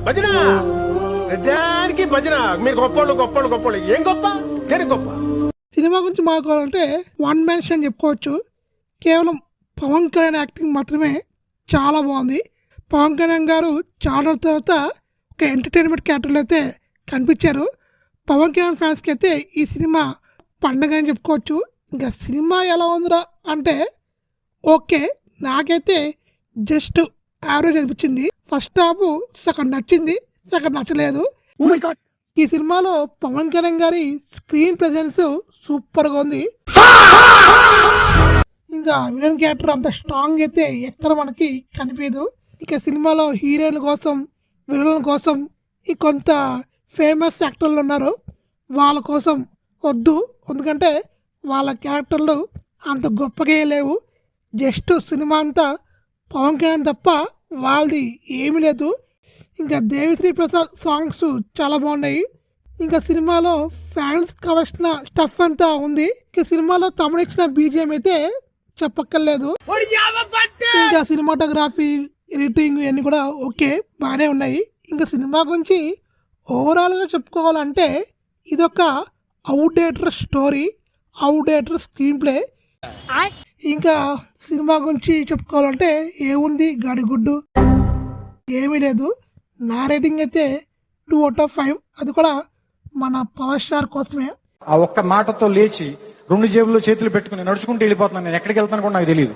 భజన దానికి భజన. మీరు గొప్పోళ్ళు గొప్పోళ్ళు గొప్పోళ్ళు. ఏం గొప్ప దేని గొప్ప? సినిమా గురించి మాట్లాడాలంటే వన్ మ్యాన్ షో అని చెప్పుకోవచ్చు. కేవలం పవన్ కళ్యాణ్ యాక్టింగ్ మాత్రమే చాలా బాగుంది. పవన్ కళ్యాణ్ గారు చాలా తర్వాత ఒక ఎంటర్టైన్మెంట్ క్యారెక్టర్లు అయితే కనిపించారు. పవన్ కళ్యాణ్ ఫ్యాన్స్కి అయితే ఈ సినిమా పండగ అని చెప్పుకోవచ్చు. ఇంకా సినిమా ఎలా ఉందిరా అంటే ఓకే, నాకైతే జస్ట్ యావరేజ్ అనిపించింది. ఫస్ట్ హాఫ్ సగం నచ్చింది, సగం నచ్చలేదు. ఈ సినిమాలో పవన్ కళ్యాణ్ గారి స్క్రీన్ ప్రెజెన్స్ సూపర్గా ఉంది. ఇంకా విలన్ క్యారెక్టర్ అంత స్ట్రాంగ్ అయితే ఎక్కడ మనకి కనిపించదు. ఇక సినిమాలో హీరోయిన్ కోసం విలన్ కోసం కొంత ఫేమస్ యాక్టర్లు ఉన్నారు, వాళ్ళ కోసం వద్దు. ఎందుకంటే వాళ్ళ క్యారెక్టర్లు అంత గొప్పగా లేవు. జస్ట్ సినిమా అంతా పవన్ కళ్యాణ్ తప్ప వాళ్ళది ఏమీ లేదు. ఇంకా దేవిశ్రీ ప్రసాద్ సాంగ్స్ చాలా బాగున్నాయి. ఇంకా సినిమాలో ఫ్యాన్స్ కావాల్సిన స్టఫ్ అంతా ఉంది. ఇంకా సినిమాలో తమిళ ఇచ్చిన బీజిఎం అయితే చెప్పక్కర్లేదు. ఇంకా సినిమాటోగ్రఫీ, ఎడిటింగ్ ఇవన్నీ కూడా ఓకే బాగానే ఉన్నాయి. ఇంకా సినిమా గురించి ఓవరాల్గా చెప్పుకోవాలంటే ఇదొక అవుట్డేటర్ స్టోరీ, అవుట్డేటర్ స్క్రీన్ ప్లే. ఇంకా సినిమా గురించి చెప్పుకోవాలంటే ఏముంది, గడిగుడ్డు ఏమీ లేదు. నా రేటింగ్ అయితే 2/5. అది కూడా మన పవర్ స్టార్ కోసమే. ఆ ఒక్క మాటతో లేచి 2 జేబుల్లో చేతులు పెట్టుకుని నడుచుకుంటూ వెళ్ళిపోతున్నాను. నేను ఎక్కడికి వెళ్తాను కూడా నాకు తెలియదు.